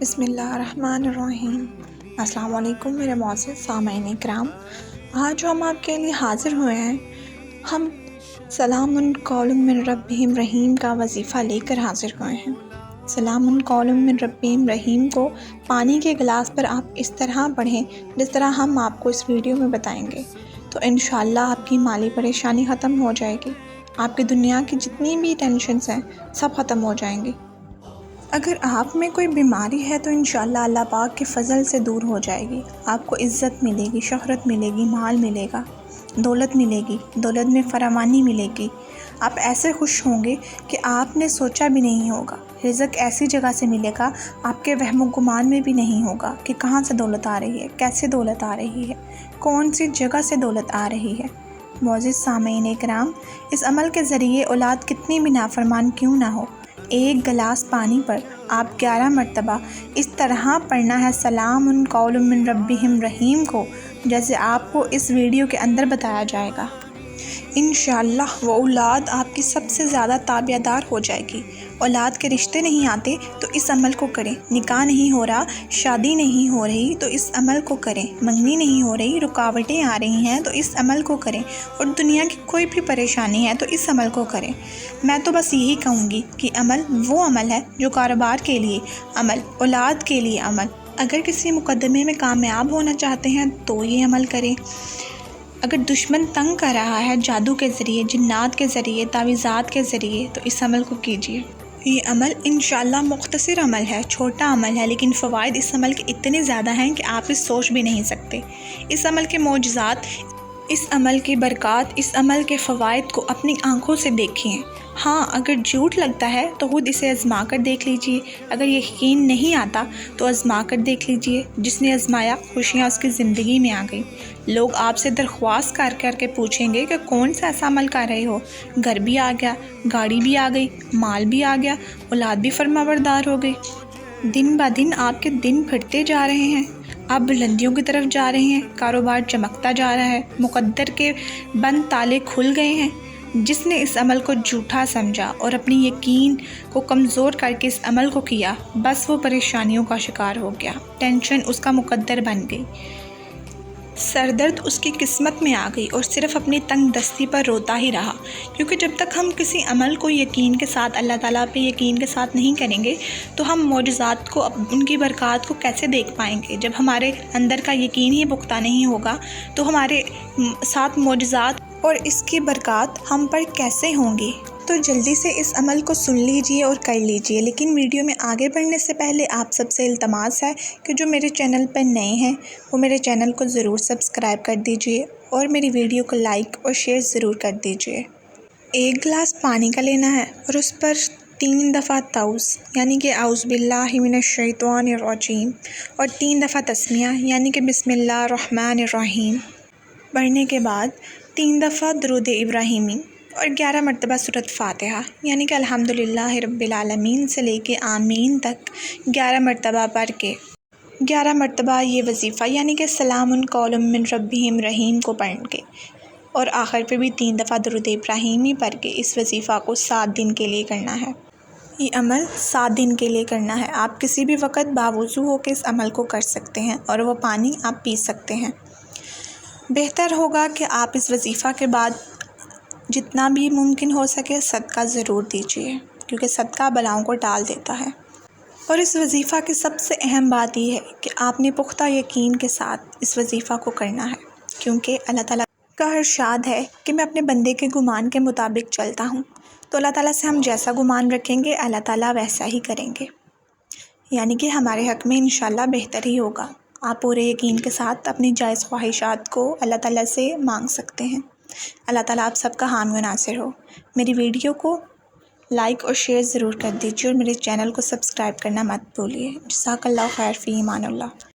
بسم اللہ الرحمن الرحیم۔ السلام علیکم میرے معزز سامعین کرام، آج ہم آپ کے لیے حاضر ہوئے ہیں۔ ہم سلام قول من ربہم رحیم کا وظیفہ لے کر حاضر ہوئے ہیں۔ سلام قول من ربہم رحیم کو پانی کے گلاس پر آپ اس طرح پڑھیں جس طرح ہم آپ کو اس ویڈیو میں بتائیں گے، تو انشاءاللہ آپ کی مالی پریشانی ختم ہو جائے گی۔ آپ کی دنیا کی جتنی بھی ٹینشنز ہیں سب ختم ہو جائیں گی۔ اگر آپ میں کوئی بیماری ہے تو انشاءاللہ اللہ پاک کے فضل سے دور ہو جائے گی۔ آپ کو عزت ملے گی، شہرت ملے گی، مال ملے گا، دولت ملے گی، دولت میں فراوانی ملے گی۔ آپ ایسے خوش ہوں گے کہ آپ نے سوچا بھی نہیں ہوگا۔ رزق ایسی جگہ سے ملے گا آپ کے وہم و گمان میں بھی نہیں ہوگا کہ کہاں سے دولت آ رہی ہے، کیسے دولت آ رہی ہے، کون سی جگہ سے دولت آ رہی ہے۔ معزز سامعین کرام، اس عمل کے ذریعے اولاد کتنی بھی نافرمان کیوں نہ ہو، ایک گلاس پانی پر آپ 11 مرتبہ اس طرح پڑھنا ہے سلام قول من ربہم رحیم کو، جیسے آپ کو اس ویڈیو کے اندر بتایا جائے گا۔ انشاءاللہ وہ اولاد آپ کی سب سے زیادہ تابع دار ہو جائے گی۔ اولاد کے رشتے نہیں آتے تو اس عمل کو کریں۔ نکاح نہیں ہو رہا، شادی نہیں ہو رہی تو اس عمل کو کریں۔ منگنی نہیں ہو رہی، رکاوٹیں آ رہی ہیں تو اس عمل کو کریں، اور دنیا کی کوئی بھی پریشانی ہے تو اس عمل کو کریں۔ میں تو بس یہی کہوں گی کہ عمل وہ عمل ہے جو کاروبار کے لیے عمل، اولاد کے لیے عمل۔ اگر کسی مقدمے میں کامیاب ہونا چاہتے ہیں تو یہ عمل کریں۔ اگر دشمن تنگ کر رہا ہے جادو کے ذریعے، جنات کے ذریعے، تعویذات کے ذریعے، تو اس عمل کو کیجیے۔ یہ عمل انشاءاللہ مختصر عمل ہے، چھوٹا عمل ہے، لیکن فوائد اس عمل کے اتنے زیادہ ہیں کہ آپ اس سوچ بھی نہیں سکتے۔ اس عمل کے معجزات، اس عمل کی برکات، اس عمل کے فوائد کو اپنی آنکھوں سے دیکھیں۔ ہاں، اگر جھوٹ لگتا ہے تو خود اسے آزما کر دیکھ لیجئے۔ اگر یقین نہیں آتا تو آزما کر دیکھ لیجئے۔ جس نے آزمایا خوشیاں اس کی زندگی میں آ گئی۔ لوگ آپ سے درخواست کر کے پوچھیں گے کہ کون سا ایسا عمل کر رہے ہو، گھر بھی آ گیا، گاڑی بھی آ گئی، مال بھی آ گیا، اولاد بھی فرمانبردار ہو گئی۔ دن بہ دن آپ کے دن پھٹتے جا رہے ہیں، آپ بلندیوں کی طرف جا رہے ہیں، کاروبار چمکتا جا رہا ہے، مقدر کے بند تالے کھل گئے ہیں۔ جس نے اس عمل کو جھوٹا سمجھا اور اپنی یقین کو کمزور کر کے اس عمل کو کیا، بس وہ پریشانیوں کا شکار ہو گیا، ٹینشن اس کا مقدر بن گئی، سردرد اس کی قسمت میں آ گئی، اور صرف اپنی تنگ دستی پر روتا ہی رہا۔ کیونکہ جب تک ہم کسی عمل کو یقین کے ساتھ، اللہ تعالیٰ پہ یقین کے ساتھ نہیں کریں گے تو ہم معجزات کو، ان کی برکات کو کیسے دیکھ پائیں گے؟ جب ہمارے اندر کا یقین ہی پختہ نہیں ہوگا تو ہمارے ساتھ معجزات اور اس کی برکات ہم پر کیسے ہوں گی؟ تو جلدی سے اس عمل کو سن لیجئے اور کر لیجئے۔ لیکن ویڈیو میں آگے بڑھنے سے پہلے آپ سب سے التماس ہے کہ جو میرے چینل پر نئے ہیں وہ میرے چینل کو ضرور سبسکرائب کر دیجئے، اور میری ویڈیو کو لائک اور شیئر ضرور کر دیجئے۔ ایک گلاس پانی کا لینا ہے اور اس پر 3 دفعہ تعوذ یعنی کہ اعوذ باللہ من الشیطان الرجیم، اور 3 دفعہ تسمیہ یعنی کہ بسم اللہ الرحمن الرحیم پڑھنے کے بعد 3 دفعہ درود ابراہیمی اور 11 مرتبہ سورۃ فاتحہ یعنی کہ الحمدللہ رب العالمین سے لے کے آمین تک 11 مرتبہ پڑھ کے 11 مرتبہ یہ وظیفہ یعنی کہ سلام قول من ربہم رحیم کو پڑھ کے، اور آخر پہ بھی 3 دفعہ درود ابراہیمی پڑھ کے اس وظیفہ کو 7 دن کے لیے کرنا ہے۔ یہ عمل 7 دن کے لیے کرنا ہے۔ آپ کسی بھی وقت باوضو ہو کے اس عمل کو کر سکتے ہیں، اور وہ پانی آپ پی سکتے ہیں۔ بہتر ہوگا کہ آپ اس وظیفہ کے بعد جتنا بھی ممکن ہو سکے صدقہ ضرور دیجیے، کیونکہ صدقہ بلاؤں کو ٹال دیتا ہے۔ اور اس وظیفہ کی سب سے اہم بات یہ ہے کہ آپ نے پختہ یقین کے ساتھ اس وظیفہ کو کرنا ہے، کیونکہ اللہ تعالیٰ کا ارشاد ہے کہ میں اپنے بندے کے گمان کے مطابق چلتا ہوں، تو اللہ تعالیٰ سے ہم جیسا گمان رکھیں گے اللہ تعالیٰ ویسا ہی کریں گے، یعنی کہ ہمارے حق میں انشاءاللہ بہتر ہی ہوگا۔ آپ پورے یقین کے ساتھ اپنی جائز خواہشات کو اللہ تعالیٰ سے مانگ سکتے ہیں۔ اللہ تعالیٰ آپ سب کا حامی و ناصر ہو۔ میری ویڈیو کو لائک اور شیئر ضرور کر دیجیے، اور میرے چینل کو سبسکرائب کرنا مت بھولیے۔ جزاک اللہ خیر، فی امان اللہ۔